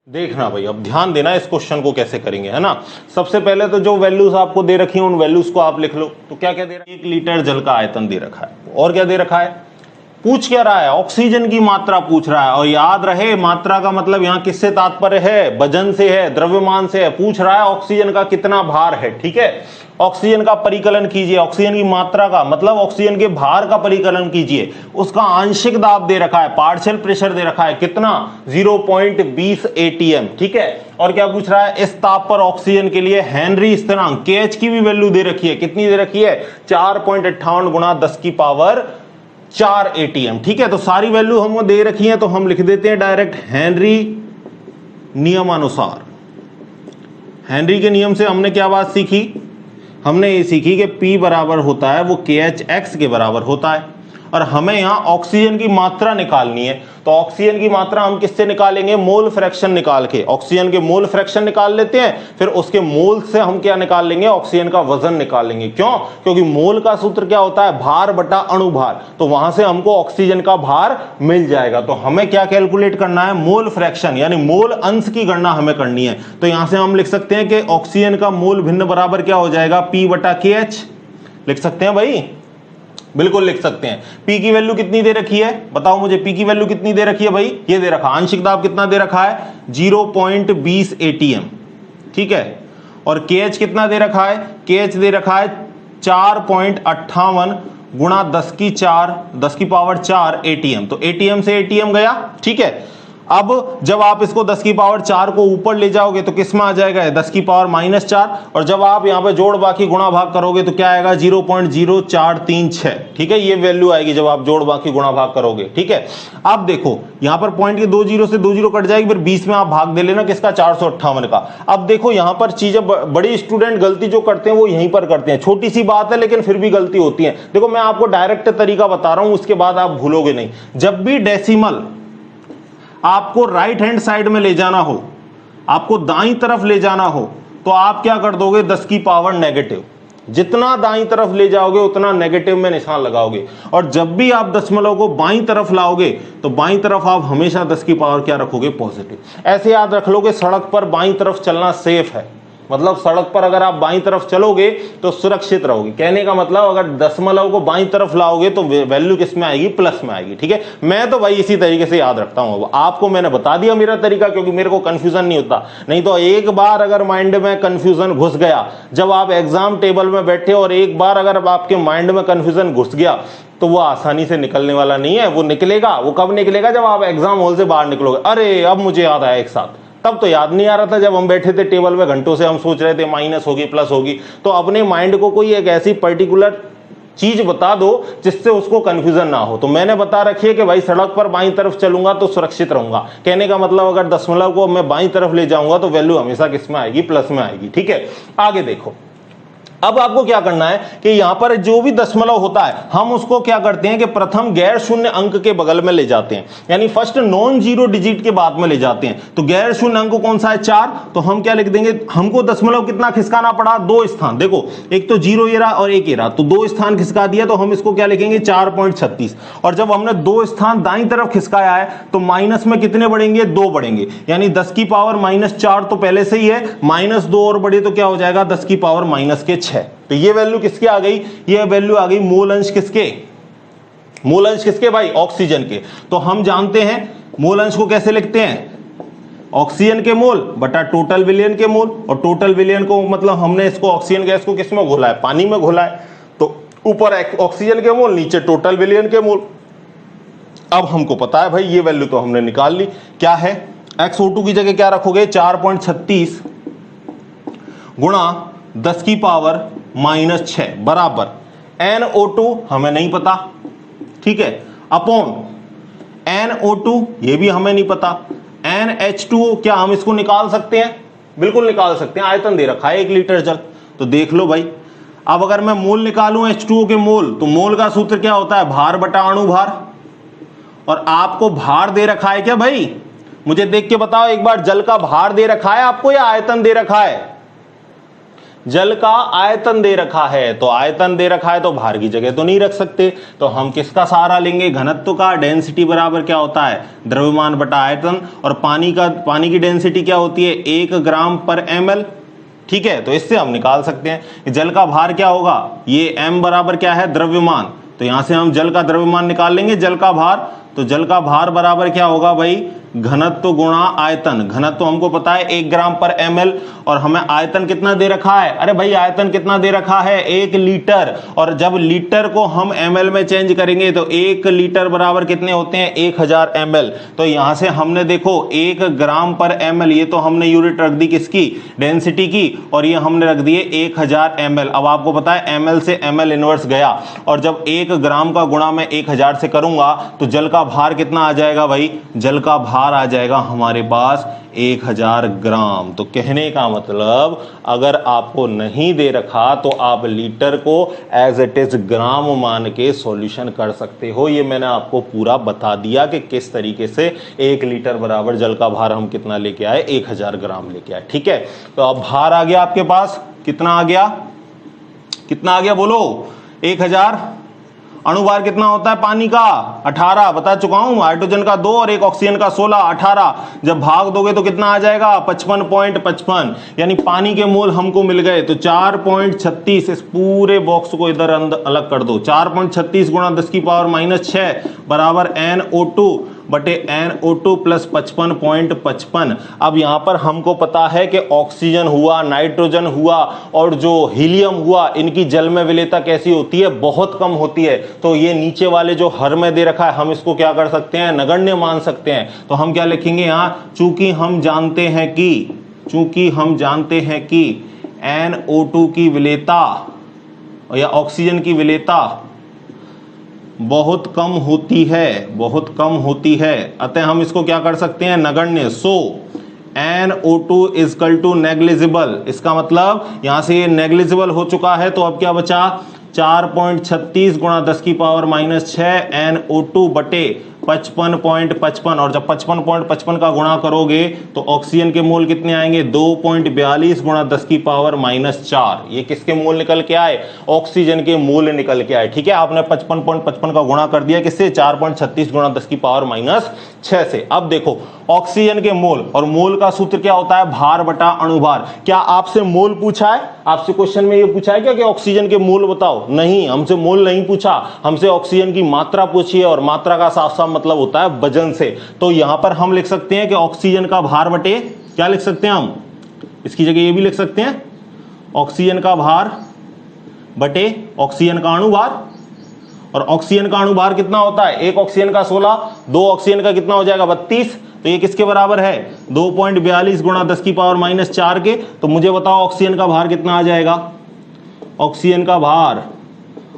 देखना भाई, अब ध्यान देना इस क्वेश्चन को कैसे करेंगे, है ना। सबसे पहले तो जो वैल्यूज आपको दे रखी हैं उन वैल्यूज को आप लिख लो। तो क्या क्या दे रखा है, 1 लीटर जल का आयतन दे रखा है, और क्या दे रखा है, पूछ क्या रहा है, ऑक्सीजन की मात्रा पूछ रहा है। और याद रहे मात्रा का मतलब यहां किससे तात्पर्य है, वजन से है, द्रव्यमान से है। पूछ रहा है ऑक्सीजन का कितना भार है, ठीक है। ऑक्सीजन का परिकलन कीजिए, ऑक्सीजन की मात्रा का मतलब ऑक्सीजन के भार का परिकलन कीजिए। उसका आंशिक दाब दे रखा है, पार्शियल प्रेशर दे रखा है, कितना, 0.20 ATM, ठीक है। और क्या पूछ रहा है, इस ताप पर ऑक्सीजन के लिए हेनरी स्थिरांक, केएच की भी वैल्यू दे रखी है, कितनी दे रखी है, 4.58 गुणा 10 की पावर 4 ATM, ठीक है। तो सारी वैल्यू हमको दे रखी है, तो हम लिख देते हैं डायरेक्ट हेनरी नियमानुसार। हेनरी के नियम से हमने क्या बात सीखी, हमने ये सीखी कि P बराबर होता है वो KHX के बराबर होता है। और हमें यहाँ ऑक्सीजन की मात्रा निकालनी है। तो ऑक्सीजन की मात्रा हम किससे निकालेंगे? मोल फ्रैक्शन निकाल के। ऑक्सीजन के मोल फ्रैक्शन निकाल लेते हैं, फिर उसके मोल से हम क्या निकाल लेंगे? ऑक्सीजन का वजन निकाल लेंगे। क्यों? क्योंकि मोल का सूत्र क्या होता है? भार बटा अणुभार। तो वहां से हमको ऑक्सीजन का भार मिल जाएगा। तो हमें क्या कैलकुलेट करना है? मोल फ्रैक्शन यानी मोल अंश की गणना हमें करनी है। तो यहां से हम लिख सकते हैं कि ऑक्सीजन का मोल भिन्न बराबर क्या हो जाएगा? P बटा KH। लिख सकते हैं भाई? बिल्कुल लिख सकते हैं। P की वैल्यू कितनी दे रखी है? बताओ मुझे, P की वैल्यू कितनी दे रखी है भाई? ये दे रखा। आंशिक दाब कितना दे रखा है? 0.20 ATM। ठीक है। और KH कितना दे रखा है? KH दे रखा है 4.58 गुणा 10 की पावर 4 ATM। तो ATM से ATM गया। ठीक है। अब जब आप इसको 10 की पावर 4 को ऊपर ले जाओगे तो किस में आ जाएगा? 10 की पावर -4। और जब आप यहां पे जोड़ बाकी गुणा भाग करोगे तो क्या आएगा? 0.0436। ठीक है, ये वैल्यू आएगी जब आप जोड़ बाकी गुणा भाग करोगे। ठीक है। अब देखो यहां पर पॉइंट के 2 जीरो से 2 जीरो कट जाएगी, फिर 20 में आप भाग दे लेना किसका? 458 का। अब देखो यहां पर चीजें बड़ी स्टूडेंट गलती जो करते हैं वो यहीं पर करते हैं। छोटी सी बात है लेकिन फिर भी गलती होती है। देखो मैं आपको डायरेक्ट तरीका बता रहा हूं, उसके बाद आप भूलोगे नहीं। जब भी डेसिमल आपको राइट हैंड साइड में ले जाना हो, आपको दाईं तरफ ले जाना हो, तो आप क्या कर दोगे? 10 की पावर नेगेटिव। जितना दाईं तरफ ले जाओगे उतना नेगेटिव में निशान लगाओगे। और जब भी आप दशमलव को बाईं तरफ लाओगे तो बाईं तरफ आप हमेशा 10 की पावर क्या रखोगे? पॉजिटिव। ऐसे याद रख लो कि सड़क पर बाईं तरफ चलना सेफ है। मतलब सड़क पर अगर आप बाईं तरफ चलोगे तो सुरक्षित रहोगे। कहने का मतलब अगर दशमलव को बाईं तरफ लाओगे तो वैल्यू किस में आएगी? प्लस में आएगी। ठीक है। मैं तो भाई इसी तरीके से याद रखता हूं। आपको मैंने बता दिया मेरा तरीका, क्योंकि मेरे को कंफ्यूजन नहीं होता। नहीं तो एक बार अगर माइंड में कंफ्यूजन घुस गया, जब आप एग्जाम टेबल में बैठे और एक बार अगर आपके माइंड में कंफ्यूजन घुस गया तो वो आसानी से निकलने वाला नहीं है। वो निकलेगा, वो कब निकलेगा? जब आप एग्जाम हॉल से बाहर निकलोगे। अरे अब मुझे याद आया एक साथ, तब तो याद नहीं आ रहा था जब हम बैठे थे टेबल में घंटों से हम सोच रहे थे माइनस होगी प्लस होगी। तो अपने माइंड को कोई एक ऐसी पर्टिकुलर चीज बता दो जिससे उसको कंफ्यूजन ना हो। तो मैंने बता रखी है कि भाई सड़क पर बाईं तरफ चलूंगा तो सुरक्षित रहूंगा। कहने का मतलब अगर दशमलव को मैं बाईं तरफ ले जाऊंगा तो वैल्यू हमेशा किस में आएगी? प्लस में आएगी। ठीक है। आगे देखो, अब आपको क्या करना है कि यहां पर जो भी दशमलव होता है हम उसको क्या करते हैं कि प्रथम गैर शून्य अंक के बगल में ले जाते हैं, यानी फर्स्ट नॉन जीरो डिजिट के बाद में ले जाते हैं। तो गैर शून्य अंक कौन सा है? 4। तो हम क्या लिख देंगे? हमको दशमलव कितना खिसकाना पड़ा? 2 स्थान। देखो एक तो 0 ये रहा और 1 ये रहा, तो 2 स्थान खिसका दिया। तो हम इसको क्या लिखेंगे? 4.36। और जब हमने 2 स्थान दाईं तरफ खिसकाया है तो माइनस में कितने बढ़ेंगे? 2 बढ़ेंगे। यानी 10 की पावर -4 तो पहले से ही है, -2 और बढ़े तो क्या हो जाएगा? 10 की पावर -6। तो ये वैल्यू किसकी आ गई? ये वैल्यू आ गई मूल अंश किसके? मूल अंश किसके भाई? ऑक्सीजन के। तो हम जानते हैं मूल अंश को कैसे लिखते हैं? ऑक्सीजन के मोल बटा टोटल विलयन के मोल। और टोटल विलयन को मतलब हमने इसको ऑक्सीजन गैस को किस में घोला है? पानी में घोला है। तो ऊपर ऑक्सीजन के मोल, नीचे टोटल विलयन के मोल। अब हमको पता है भाई ये वैल्यू तो हमने निकाल ली। क्या है? XO2 की जगह क्या रखोगे? 4.36 गुणा 10 की पावर -6 बराबर NO2 हमें नहीं पता। ठीक है। अपॉन NO2 ये भी हमें नहीं पता। NH2O क्या हम इसको निकाल सकते हैं? बिल्कुल निकाल सकते हैं। आयतन दे रखा है 1 लीटर जल। तो देख लो भाई, अब अगर मैं मोल निकालूं H2O के मोल, तो मोल का सूत्र क्या होता है? भार बटा अणुभार। और आपको भार दे रखा है क्या भाई? मुझे देख के बताओ एक बार, जल का भार दे रखा है आपको या आयतन दे रखा है? जल का आयतन दे रखा है। तो आयतन दे रखा है तो भार की जगह तो नहीं रख सकते। तो हम किसका सहारा लेंगे? घनत्व का। डेंसिटी बराबर क्या होता है? द्रव्यमान बटा आयतन। और पानी की डेंसिटी क्या होती है? 1 ग्राम पर ml। ठीक है। तो इससे हम निकाल सकते हैं जल का भार क्या होगा? ये m बराबर क्या है? द्रव्यमान। तो यहां से हम जल का द्रव्यमान निकाल लेंगे, जल का भार। तो जल का भार बराबर क्या होगा भाई? घनत्व गुणा आयतन। घनत्व हमको पता है 1 ग्राम पर ml। और हमें आयतन कितना दे रखा है? अरे भाई आयतन कितना दे रखा है? 1 लीटर। और जब लीटर को हम ml में चेंज करेंगे तो 1 लीटर बराबर कितने होते हैं? 1000 ml। तो यहां से हमने देखो 1 ग्राम पर ml, ये तो हमने यूनिट रख दी किसकी? डेंसिटी की। और ये हमने रख दिए 1000 ml। अब आपको पता है ml से ml इनवर्स गया, और जब 1 ग्राम का गुणा मैं 1000 से करूंगा तो जल का भार कितना आ जाएगा भाई? जल का भार भार आ जाएगा हमारे पास 1000 ग्राम। तो कहने का मतलब अगर आपको नहीं दे रखा तो आप लीटर को एज इट इज ग्राम मान के सॉल्यूशन कर सकते हो। ये मैंने आपको पूरा बता दिया कि किस तरीके से 1 लीटर बराबर जल का भार हम कितना लेके आए, 1000 ग्राम लेके आए। ठीक है, तो अब भार आ गया आपके पास, कितना आ गया, कितना आ गया बोलो, 1000। अणुभार कितना होता है पानी का, 18 बता चुका हूं, हाइड्रोजन का 2 और एक ऑक्सीजन का 16, 18। जब भाग दोगे तो कितना आ जाएगा, 55.55। यानी पानी के मोल हमको मिल गए। तो 4.36, इस पूरे बॉक्स को इधर अंदर अलग कर दो, 4.36 गुणा 10 की पावर -6 बराबर NO2 बटे NO2 प्लस 55.55। अब यहां पर हमको पता है कि ऑक्सीजन हुआ, नाइट्रोजन हुआ और जो हीलियम हुआ, इनकी जल में विलेयता कैसी होती है, बहुत कम होती है। तो ये नीचे वाले जो हर में दे रखा है, हम इसको क्या कर सकते हैं, नगण्य मान सकते हैं। तो हम क्या लिखेंगे यहां, चूंकि हम जानते हैं कि NO2 की विलेयता या ऑक्सीजन की विलेयता बहुत कम होती है, अतः हम इसको क्या कर सकते हैं, नगण्य। सो NO2 इक्वल टू नेग्लिजिबल। इसका मतलब यहां से ये नेग्लिजिबल हो चुका है। तो अब क्या बचा, 4.36 गुणा 10 की पावर -6 NO2 बटे 55.55। और जब 55.55 का गुणा करोगे तो ऑक्सीजन के मोल कितने आएंगे, 2.42 गुणा 10 की पावर -4। ये किसके मोल निकल के आए, ऑक्सीजन के मोल निकल के आए। ठीक है, आपने 55.55 का गुणा कर दिया किससे, 4.36 गुणा 10 की पावर -6 से। अब देखो ऑक्सीजन के मोल, और मोल का सूत्र क्या होता है, भार बटा अणुभार। क्या आपसे मोल पूछा है, आपसे क्वेश्चन में ये पूछा है क्या कि ऑक्सीजन के मोल बताओ, नहीं, हमसे मोल नहीं पूछा, हमसे ऑक्सीजन की मात्रा पूछी है। और मात्रा का साफ साफ मतलब होता है वजन से। तो यहां पर हम लिख सकते हैं कि ऑक्सीजन का भार बटे, क्या लिख सकते हैं हम, इसकी जगह ये भी लिख सकते हैं, ऑक्सीजन का भार बटे ऑक्सीजन का अणुभार। और ऑक्सीजन का अणुभार कितना होता है, एक ऑक्सीजन का 16, 2 ऑक्सीजन का कितना हो जाएगा, 32। तो ये किसके बराबर है, 2.42 गुणा 10 की पावर -4 के। तो मुझे बताओ ऑक्सीजन का भार कितना आ जाएगा, ऑक्सीजन का भार,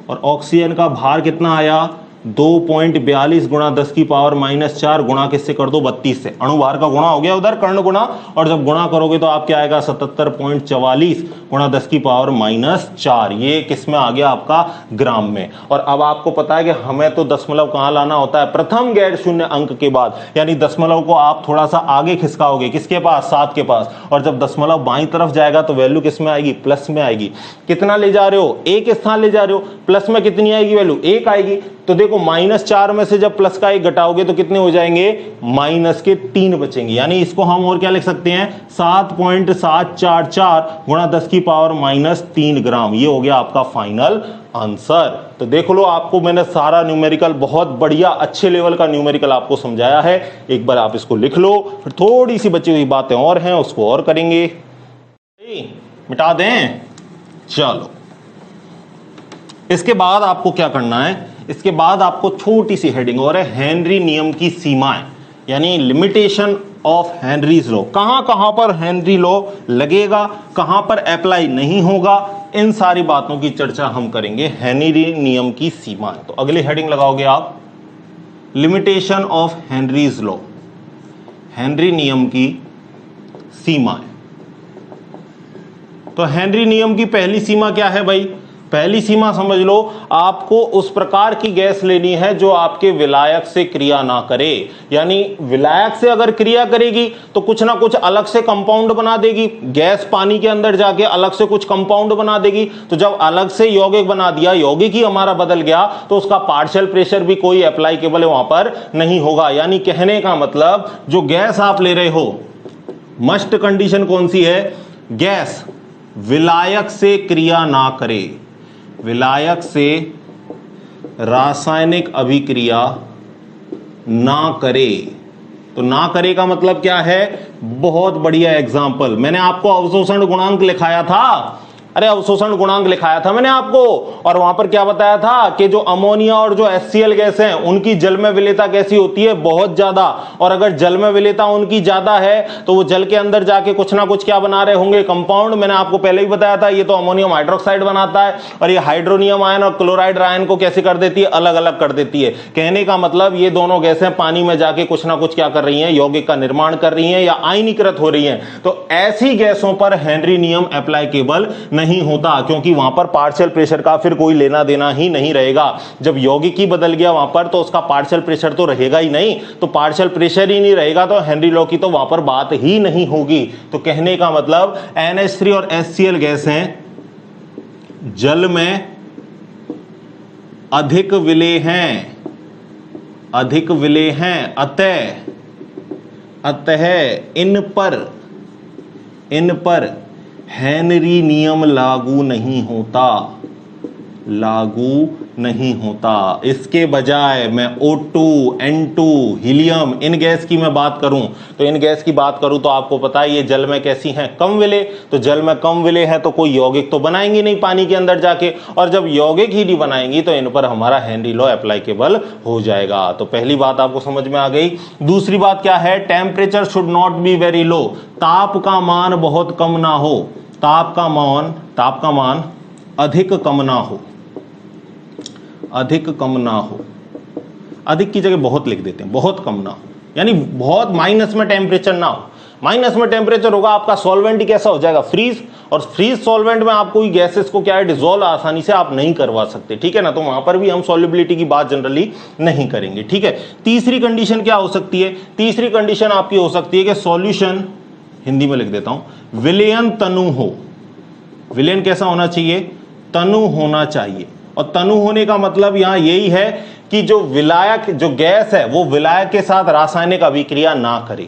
और ऑक्सीजन का भार कितना आया, 2.42 गुणा 10 की पावर -4 गुणा किससे कर दो, 32 से। अणुभार का गुणा हो गया उधर, कर्ण गुणा, और जब गुणा करोगे तो आप क्या आएगा, 77.44 गुणा 10 की पावर -4। ये किस में आ गया आपका, ग्राम में। और अब आपको पता है कि हमें तो दशमलव कहां लाना होता है, प्रथम गैर शून्य अंक के बाद। यानी दशमलव को आप थोड़ा सा आगे खिसकाओगे, किसके पास, 7 के पास। और जब दशमलव बाईं तरफ जाएगा तो वैल्यू किस में आएगी, प्लस में आएगी। कितना ले जा रहे हो, एक स्थान ले जा रहे हो, प्लस में कितनी आएगी वैल्यू, 1 आएगी। तो देखो -4 में से जब प्लस का 1 घटाओगे तो कितने हो जाएंगे, -3 बचेंगे। यानी इसको हम और क्या लिख सकते हैं, 7.744 गुणा 10 की पावर -3 ग्राम। ये हो गया आपका फाइनल आंसर। तो देख लो, आपको मैंने सारा न्यूमेरिकल, बहुत बढ़िया अच्छे लेवल का न्यूमेरिकल आपको समझाया है। एक बार आप इसको लिख लो, फिर थोड़ी सी बची हुई बातें और हैं उसको और करेंगे, मिटा दें। चलो, इसके बाद आपको क्या करना है, इसके बाद आपको छोटी सी हेडिंग और है, हेनरी नियम की सीमाएं, यानी लिमिटेशन ऑफ हेनरीज लॉ। कहां कहां पर हेनरी लॉ लगेगा, कहां पर अप्लाई नहीं होगा, इन सारी बातों की चर्चा हम करेंगे। हेनरी नियम की सीमाएं, तो अगली हेडिंग लगाओगे आप, limitation of Henry's law, Henry नियम की सीमाएं। तो हेनरी नियम की पहली सीमा क्या है भाई, पहली सीमा समझ लो, आपको उस प्रकार की गैस लेनी है जो आपके विलायक से क्रिया ना करे। यानी विलायक से अगर क्रिया करेगी तो कुछ ना कुछ अलग से कंपाउंड बना देगी। गैस पानी के अंदर जाके अलग से कुछ कंपाउंड बना देगी। तो जब अलग से यौगिक बना दिया, यौगिक ही हमारा बदल गया, तो उसका पार्शियल प्रेशर भी कोई एप्लीकेबल वहां पर नहीं होगा। यानी कहने का मतलब, जो गैस आप ले रहे हो, मस्ट कंडीशन कौन सी है, गैस विलायक से क्रिया ना करे, विलायक से रासायनिक अभिक्रिया ना करे। तो ना करे का मतलब क्या है, बहुत बढ़िया एग्जाम्पल, मैंने आपको अवशोषण गुणांक लिखाया था। अरे अवशोषण गुणांक लिखाया था मैंने आपको, और वहां पर क्या बताया था कि जो अमोनिया और जो HCl गैस है उनकी जल में विलेयता कैसी होती है, बहुत ज्यादा। और अगर जल में विलेयता उनकी ज्यादा है तो वो जल के अंदर जाके कुछ ना कुछ क्या बना रहे होंगे, कंपाउंड। मैंने आपको पहले ही बताया था, ये तो अमोनियम हाइड्रोक्साइड बनाता है, और ये हाइड्रोनियम आयन और क्लोराइड आयन को कैसे कर देती है, अलग अलग कर देती है। कहने का मतलब ये दोनों गैसें पानी में जाके कुछ ना कुछ क्या कर रही हैं, यौगिक का निर्माण कर रही हैं या आयनीकृत हो रही हैं। तो ऐसी गैसों पर हेनरी नियम एप्लीकेबल नहीं होता, क्योंकि वहां पर पार्शियल प्रेशर का फिर कोई लेना देना ही नहीं रहेगा। जब यौगिक ही बदल गया वहां पर तो उसका पार्शियल प्रेशर तो रहेगा ही नहीं, तो पार्शियल प्रेशर ही नहीं रहेगा तो हेनरी लॉ की तो वहां पर बात ही नहीं होगी। तो कहने का मतलब NH3 और HCl गैस हैं, जल में अधिक विलेय हैं, अधिक विलेय हैं, अतः इन पर हेनरी नियम लागू नहीं होता, लागू नहीं होता। इसके बजाय मैं O2, N2, हीलियम, इन गैस की मैं बात करूं तो इन गैस की बात करूं तो आपको पता है ये जल में कैसी हैं, कम विलेय। तो जल में कम विलेय है तो कोई यौगिक तो बनाएंगी नहीं पानी के अंदर जाके, और जब यौगिक ही नहीं बनाएंगी तो इन पर हमारा हेनरी लॉ एप्लीकेबल हो जाएगा। तो पहली बात आपको समझ में आ गई। दूसरी बात क्या है, temperature should not be very low, ताप का मान बहुत कम ना हो, ताप का मान अधिक कम ना हो, अधिक कम ना हो। अधिक की जगह बहुत लिख देते हैं, बहुत कम ना हो, यानी बहुत माइनस में टेम्परेचर ना हो। माइनस में टेम्परेचर होगा आपका सॉल्वेंट ही कैसा हो जाएगा, फ्रीज, और फ्रीज सॉल्वेंट में आप कोई गैसेस को क्या है, डिसॉल्व आसानी से आप नहीं करवा सकते, ठीक है ना। तो वहां पर भी हम सॉल्युबिलिटी की बात जनरली नहीं करेंगे, ठीक है। तीसरी कंडीशन क्या हो सकती है, तीसरी कंडीशन आपकी हो सकती है कि सॉल्यूशन, हिंदी में लिख देता हूं, विलयन तनु हो। विलयन कैसा होना चाहिए, तनु होना चाहिए। और तनु होने का मतलब यहां यही है कि जो विलायक, जो गैस है वो विलायक के साथ रासायनिक अभिक्रिया ना करे।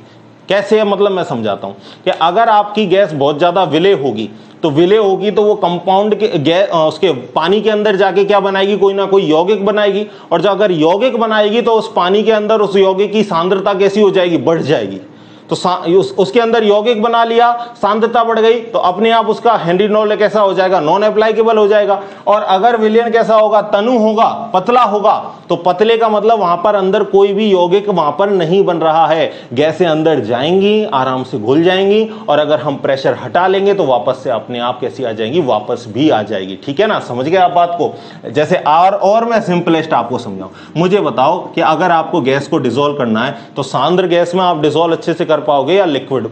कैसे है मतलब मैं समझाता हूं कि अगर आपकी गैस बहुत ज्यादा विलेय होगी तो वो कंपाउंड के उसके पानी के अंदर जाके क्या बनाएगी, कोई ना कोई यौगिक बनाएगी, और जब अगर यौगिक बनाएगी तो उस पानी के अंदर उस यौगिक की सांद्रता कैसी हो जाएगी, बढ़ जाएगी। तो उसके अंदर यौगिक बना लिया, सांद्रता बढ़ गई, तो अपने आप उसका हेनरी लॉ कैसा हो जाएगा, नॉन एप्लीकेबल हो जाएगा। और अगर विलयन कैसा होगा, तनु होगा, पतला होगा, तो पतले का मतलब वहां पर अंदर कोई भी यौगिक वहां पर नहीं बन रहा है, गैसें अंदर जाएंगी, आराम से घुल जाएंगी, और अगर हम प्रेशर हटा लेंगे तो वापस से अपने आप कैसी आ जाएंगी, वापस भी आ जाएगी, ठीक है ना। समझ गए आप बात को। जैसे और मैं सिंपलेस्ट आपको समझाऊं, मुझे बताओ कि अगर आपको गैस को डिसॉल्व करना है तो सांद्र गैस में आप डिसॉल्व अच्छे से पाओगे या लिक्विड,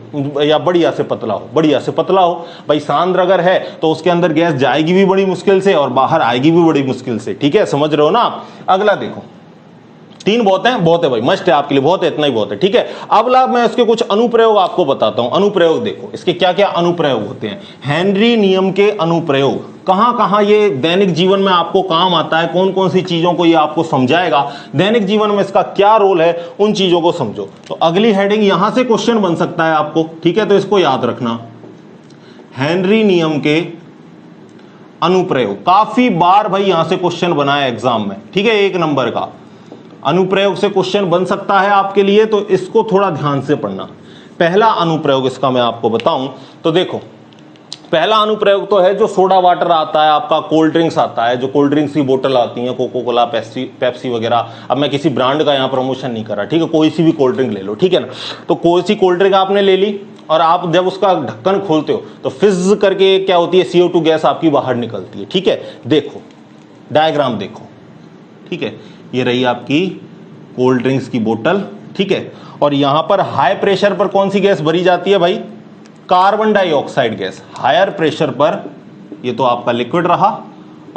या बढ़िया से पतला हो, बढ़िया से पतला हो। भाई सांद्र अगर है तो उसके अंदर गैस जाएगी भी बड़ी मुश्किल से और बाहर आएगी भी बड़ी मुश्किल से, ठीक है, समझ रहे हो ना आप। अगला देखो, 3 बहुत है भाई, मस्ट है आपके लिए, बहुत है, इतना ही बहुत है, ठीक है। अगला मैं इसके कुछ अनुप्रयोग आपको बताता हूं। अनुप्रयोग देखो, इसके क्या क्या अनुप्रयोग होते हैं, हेनरी नियम के अनुप्रयोग, कहां कहां ये दैनिक जीवन में आपको काम आता है, कौन कौन सी चीजों को ये आपको समझाएगा, दैनिक जीवन में इसका क्या रोल है, उन चीजों को समझो। तो अगली हेडिंग, यहां से क्वेश्चन बन सकता है आपको, ठीक है, तो इसको याद रखना, हेनरी नियम के अनुप्रयोग। काफी बार भाई यहां से क्वेश्चन बना है एग्जाम में, ठीक है, 1 नंबर का अनुप्रयोग से क्वेश्चन बन सकता है आपके लिए, तो इसको थोड़ा ध्यान से पढ़ना। पहला अनुप्रयोग इसका मैं आपको बताऊं तो देखो, पहला अनुप्रयोग तो है जो सोडा वाटर आता है आपका, कोल्ड ड्रिंक्स आता है, जो कोल्ड ड्रिंक्स की बोतल आती है, कोको कोला, पेप्सी वगैरह। अब मैं किसी ब्रांड का यहाँ प्रमोशन नहीं कर रहा, ठीक है, कोई सी भी कोल्ड ड्रिंक ले लो, ठीक है ना। तो कोई सी कोल्ड ड्रिंक आपने ले ली, और आप जब उसका ढक्कन खोलते हो तो फिज करके क्या होती है, CO2 गैस आपकी बाहर निकलती है, ठीक है। देखो डायग्राम देखो, ठीक है, ये रही आपकी कोल्ड ड्रिंक्स की बोतल, ठीक है, और यहां पर हाई प्रेशर पर कौन सी गैस भरी जाती है भाई, carbon dioxide gas. Higher pressure पर ये तो आपका लिक्विड रहा,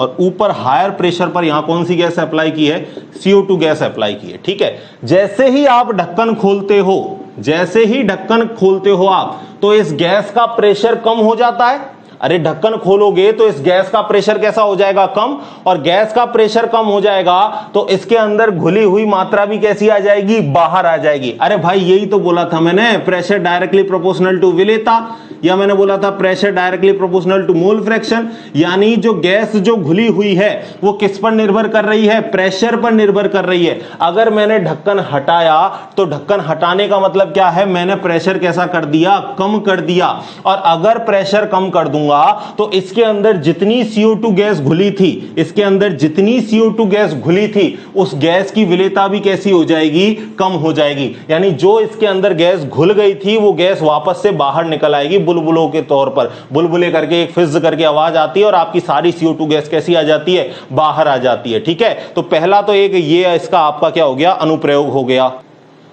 और ऊपर हायर प्रेशर पर यहां कौन सी गैस अप्लाई की है, CO2 गैस अप्लाई की है, ठीक है। जैसे ही आप ढक्कन खोलते हो, जैसे ही ढक्कन खोलते हो आप, तो इस गैस का प्रेशर कम हो जाता है। अरे ढक्कन खोलोगे तो इस गैस का प्रेशर कैसा हो जाएगा, कम, और गैस का प्रेशर कम हो जाएगा तो इसके अंदर घुली हुई मात्रा भी कैसी आ जाएगी, बाहर आ जाएगी। अरे भाई यही तो बोला था मैंने, प्रेशर डायरेक्टली प्रोपोर्शनल टू विलेयता। या मैंने बोला था pressure directly proportional to mole fraction, यानी जो गैस जो घुली हुई है वो किस पर निर्भर कर रही है, प्रेशर पर निर्भर कर रही है। अगर मैंने ढक्कन हटाया तो ढक्कन हटाने का मतलब क्या है, मैंने प्रेशर कैसा कर दिया, कम कर दिया। और अगर प्रेशर कम कर दूंगा तो इसके अंदर जितनी CO2 गैस घुली थी, इसके अंदर जितनी CO2 गैस घुली थी उस गैस की विलेयता भी कैसी हो जाएगी, कम हो जाएगी। यानी जो इसके अंदर गैस घुल गई थी वो गैस वापस से बाहर निकल आएगी बुलबुलों के तौर पर, बुलबुले करके एक फिज करके आवाज आती है और आपकी सारी CO2 गैस कैसी आ जाती है, बाहर आ जाती है। ठीक है, तो पहला तो एक ये इसका आपका क्या हो गया, अनुप्रयोग हो गया।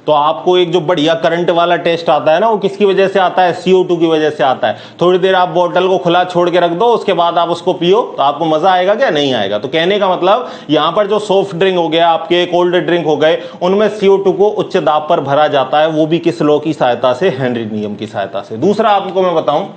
तो आपको एक जो बढ़िया करंट वाला टेस्ट आता है ना, वो किसकी वजह से आता है, CO2 की वजह से आता है। थोड़ी देर आप बोतल को खुला छोड़ के रख दो, उसके बाद आप उसको पियो तो आपको मजा आएगा क्या, नहीं आएगा। तो कहने का मतलब यहां पर जो सॉफ्ट ड्रिंक हो गया, आपके कोल्ड ड्रिंक हो गए, उनमें CO2 को उच्च दाब पर भरा जाता है, वो भी किस लॉ की सहायता से, हेनरी नियम की सहायता से। दूसरा आपको मैं बताऊं,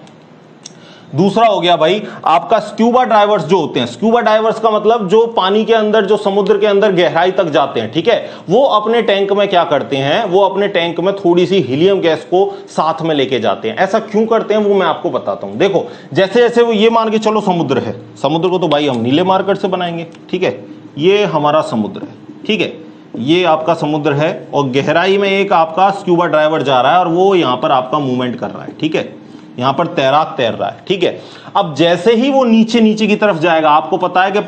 दूसरा हो गया भाई आपका स्क्यूबा डाइवर्स जो होते हैं। स्क्यूबा डाइवर्स का मतलब जो पानी के अंदर, जो समुद्र के अंदर गहराई तक जाते हैं, ठीक है, वो अपने टैंक में क्या करते हैं, वो अपने टैंक में थोड़ी सी हीलियम गैस को साथ में लेके जाते हैं। ऐसा क्यों करते हैं वो मैं आपको बताता हूं। देखो जैसे जैसे वो, ये मान के चलो समुद्र है, समुद्र को तो भाई हम नीले मार्कर से बनाएंगे, ठीक है, ये हमारा समुद्र है, ठीक है, ये आपका समुद्र है और गहराई में एक आपका स्क्यूबा डाइवर जा रहा है और वो यहां पर आपका मूवमेंट कर रहा है, ठीक है, यहां पर तैराक तैर रहा है, ठीक है। अब जैसे ही वो नीचे नीचे की तरफ जाएगा, आपको पता है कि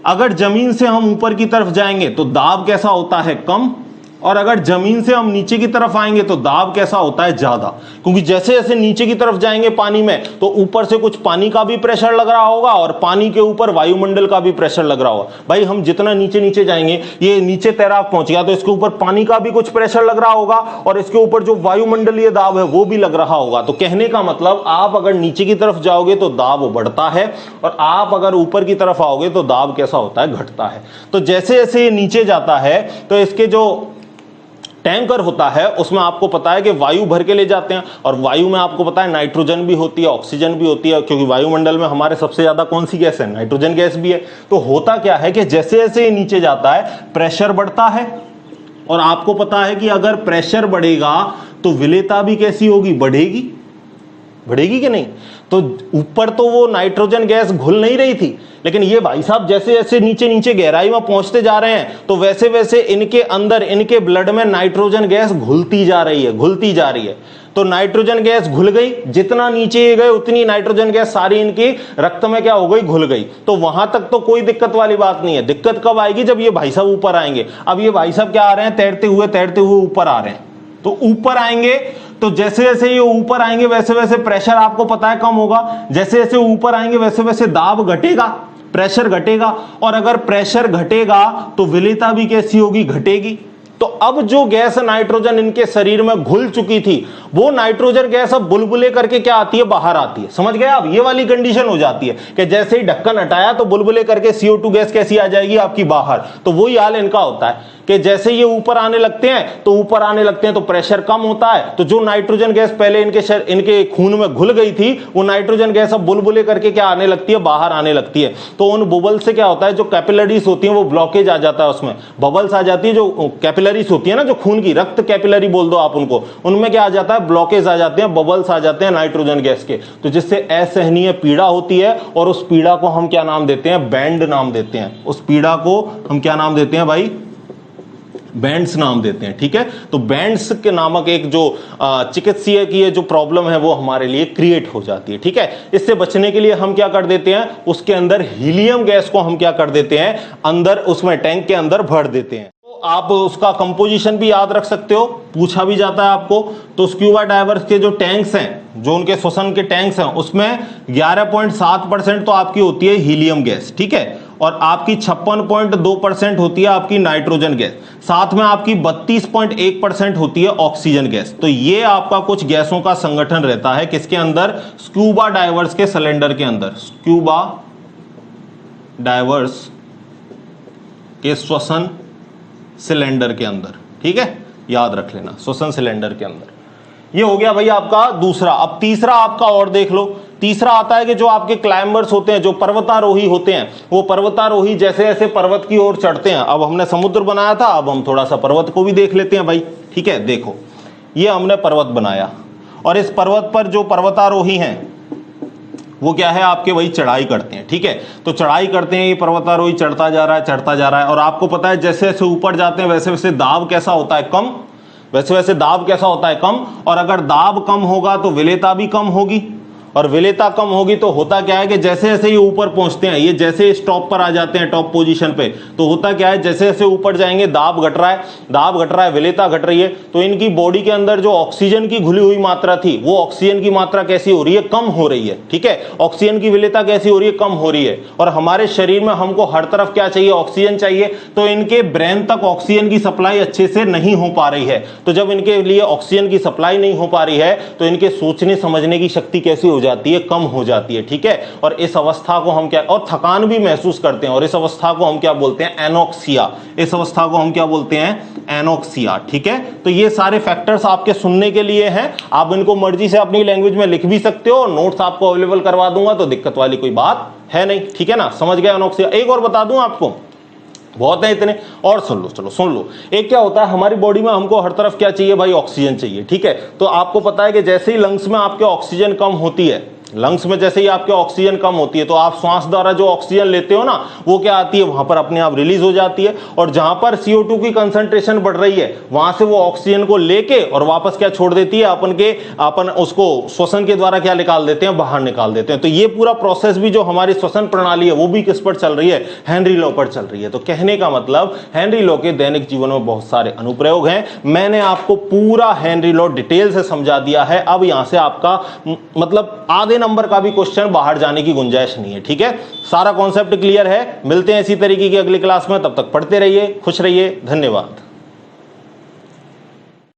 अगर जमीन से हम ऊपर की तरफ जाएंगे तो दाब कैसा होता है, कम, और अगर जमीन से हम नीचे की तरफ आएंगे तो दाब कैसा होता है, ज्यादा। क्योंकि जैसे जैसे नीचे की तरफ जाएंगे पानी में तो ऊपर से कुछ पानी का भी प्रेशर लग रहा होगा और पानी के ऊपर वायुमंडल का भी प्रेशर लग रहा होगा। भाई हम जितना नीचे नीचे जाएंगे, ये नीचे तैराक पहुंच गया तो इसके ऊपर पानी का भी कुछ प्रेशर लग रहा होगा और इसके ऊपर जो वायुमंडलीय दाब है वो भी लग रहा होगा। तो कहने का मतलब आप अगर नीचे की तरफ जाओगे तो दाब बढ़ता है और आप अगर ऊपर की तरफ आओगे तो दाब कैसा होता है, घटता है। तो जैसे जैसे ये नीचे जाता है तो इसके जो टैंकर होता है उसमें आपको पता है कि वायु भर के ले जाते हैं और वायु में आपको पता है नाइट्रोजन भी होती है, ऑक्सीजन भी होती है, क्योंकि वायुमंडल में हमारे सबसे ज्यादा कौन सी गैस है, नाइट्रोजन गैस भी है। तो होता क्या है कि जैसे जैसे ये नीचे जाता है प्रेशर बढ़ता है और आपको पता है कि अगर प्रेशर बढ़ेगा तो विलेयता भी कैसी होगी, बढ़ेगी, बढ़ेगी कि नहीं। तो ऊपर तो वो नाइट्रोजन गैस घुल नहीं रही थी, लेकिन ये भाई साहब जैसे जैसे नीचे नीचे गहराई में पहुंचते जा रहे हैं तो वैसे वैसे इनके अंदर, इनके ब्लड में नाइट्रोजन गैस घुलती जा रही है, घुलती जा रही है। तो नाइट्रोजन गैस घुल गई, जितना नीचे गए उतनी नाइट्रोजन गैस सारी इनकी रक्त में क्या हो गई, घुल गई। तो वहां तक तो कोई दिक्कत वाली बात नहीं है। दिक्कत कब आएगी, जब ये भाई साहब ऊपर आएंगे। अब ये भाई साहब क्या आ रहे हैं, तैरते हुए ऊपर आ रहे हैं। तो ऊपर आएंगे तो जैसे जैसे ये ऊपर आएंगे वैसे वैसे प्रेशर आपको पता है कम होगा, जैसे जैसे ऊपर आएंगे वैसे वैसे दाब घटेगा, प्रेशर घटेगा, और अगर प्रेशर घटेगा तो विलेयता भी कैसी होगी, घटेगी। तो अब जो गैस नाइट्रोजन इनके शरीर में घुल चुकी थी वो नाइट्रोजन गैस अब बुलबुले करके क्या आती है, बाहर आती है। समझ गए आप, ये वाली कंडीशन हो जाती है कि जैसे ही ढक्कन हटाया तो बुलबुले करके CO2 गैस कैसी आ जाएगी आपकी बाहर। तो वही हाल इनका होता है कि जैसे ये ऊपर आने लगते हैं तो ऊपर आने लगते हैं तो प्रेशर कम होता है। तो जो नाइट्रोजन गैस पहले इनके खून में घुल गई थी वो नाइट्रोजन गैस अब बुलबुले करके क्या आने लगती है, बाहर आने लगती है। तो उन बबल से क्या होता है, जो कैपिलरीज होती हैं वो ब्लॉकेज आ जाता है, उसमें बबल्स आ जाती है। जो कैपिलरीज होती है ना, जो खून की, रक्त कैपिलरी बोल दो आप उनको, उनमें क्या आ जाता है, ब्लॉकेज आ जाते हैं, बबल्स आ जाते हैं नाइट्रोजन गैस के। तो जिससे असहनीय पीड़ा होती है और उस पीड़ा को हम क्या नाम देते हैं, बैंड नाम देते हैं। उस पीड़ा को हम क्या नाम देते हैं भाई, बैंड्स नाम देते हैं। ठीक है, तो बैंड्स के नामक एक जो चिकित्सीय की जो प्रॉब्लम है वो हमारे लिए क्रिएट हो जाती है। ठीक है, इससे बचने के लिए हम क्या कर देते हैं, उसके अंदर हीलियम गैस को हम क्या कर देते हैं, अंदर उसमें टैंक के अंदर भर देते हैं। तो आप उसका कंपोजिशन भी याद रख सकते हो, पूछा भी जाता है आपको। तो स्क्यूबा डाइवर्स के जो टैंक्स हैं, जो उनके श्वसन के टैंक्स हैं, उसमें 11.7% तो आपकी होती है हीलियम गैस, ठीक है, और आपकी 56.2% होती है आपकी नाइट्रोजन गैस, साथ में आपकी 32.1% होती है ऑक्सीजन गैस। तो ये आपका कुछ गैसों का संगठन रहता है किसके अंदर, स्क्यूबा डाइवर्स के सिलेंडर के अंदर, स्क्यूबा डाइवर्स के श्वसन सिलेंडर के अंदर। ठीक है, याद रख लेना, श्वसन सिलेंडर के अंदर। ये हो गया भाई आपका दूसरा। अब तीसरा आपका और देख लो। तीसरा आता है कि जो आपके क्लाइंबर्स होते हैं, जो पर्वतारोही होते हैं, वो पर्वतारोही जैसे जैसे पर्वत की ओर चढ़ते हैं। अब हमने समुद्र बनाया था, अब हम थोड़ा सा पर्वत को भी देख लेते हैं भाई। ठीक है, देखो ये हमने पर्वत बनाया और इस पर्वत पर जो पर्वतारोही हैं वो क्या है आपके वही चढ़ाई करते हैं, ठीक है। तो चढ़ाई करते हैं, ये पर्वतारोही चढ़ता जा रहा है, चढ़ता जा रहा है, और आपको पता है जैसे जैसे ऊपर जाते हैं वैसे वैसे दाब कैसा होता है, कम, वैसे वैसे दाब कैसा होता है, कम। और अगर दाब कम होगा तो विलेयता भी कम होगी, और विलेयता कम होगी तो होता क्या है कि जैसे जैसे ये ऊपर पहुंचते हैं, ये जैसे इस टॉप पर आ जाते हैं, टॉप पोजीशन पे, तो होता क्या है जैसे जैसे ऊपर जाएंगे दाब घट रहा है, दाब घट रहा है, विलेयता घट रही है, तो इनकी बॉडी के अंदर जो ऑक्सीजन की घुली हुई मात्रा थी वो ऑक्सीजन की मात्रा कैसी हो रही है, कम हो रही है, ठीक है। ऑक्सीजन की विलेयता कैसी हो रही है, कम हो रही है। और हमारे शरीर में हमको हर तरफ क्या चाहिए, ऑक्सीजन चाहिए, तो इनके ब्रेन तक ऑक्सीजन की सप्लाई अच्छे से नहीं हो पा रही है। तो जब इनके लिए ऑक्सीजन की सप्लाई नहीं हो पा रही है तो इनके सोचने समझने की शक्ति कैसी हो जाती है, कम हो जाती है, ठीक है। और इस अवस्था को हम क्या, और थकान भी महसूस करते हैं, और इस अवस्था को हम क्या बोलते हैं, एनोक्सिया। इस अवस्था को हम क्या बोलते हैं, एनोक्सिया, ठीक है। तो ये सारे फैक्टर्स आपके सुनने के लिए हैं, आप इनको मर्जी से अपनी लैंग्वेज में लिख भी सकते हो, नोट्स आपको अवेलेबल करवा दूंगा, तो दिक्कत वाली कोई बात है नहीं, ठीक है ना। समझ गए एनोक्सिया। एक और बता दूं आपको, बहुत है इतने, और सुन लो, चलो सुन लो। एक क्या होता है हमारी बॉडी में, हमको हर तरफ क्या चाहिए भाई, ऑक्सीजन चाहिए, ठीक है। तो आपको पता है कि जैसे ही लंग्स में आपके ऑक्सीजन कम होती है, लंग्स में जैसे ही आपके ऑक्सीजन कम होती है, तो आप श्वास द्वारा जो ऑक्सीजन लेते हो ना, वो क्या आती है वहां पर अपने आप रिलीज हो जाती है, और जहां पर CO2 की कंसंट्रेशन बढ़ रही है वहां से वो ऑक्सीजन को लेके और वापस क्या छोड़ देती है, अपन उसको श्वसन के द्वारा क्या निकाल देते हैं, बाहर निकाल देते हैं। तो ये पूरा प्रोसेस भी जो हमारी श्वसन प्रणाली है वो भी किस पर चल रही है, हेनरी लॉ पर चल रही है। तो कहने का मतलब हेनरी लॉ के दैनिक जीवन में बहुत सारे अनुप्रयोग हैं। मैंने आपको पूरा हेनरी लॉ डिटेल से समझा दिया है। अब यहां से आपका मतलब आधे नंबर का भी क्वेश्चन बाहर जाने की गुंजाइश नहीं है, ठीक है। सारा कॉन्सेप्ट क्लियर है। मिलते हैं इसी तरीके की अगली क्लास में, तब तक पढ़ते रहिए, खुश रहिए, धन्यवाद।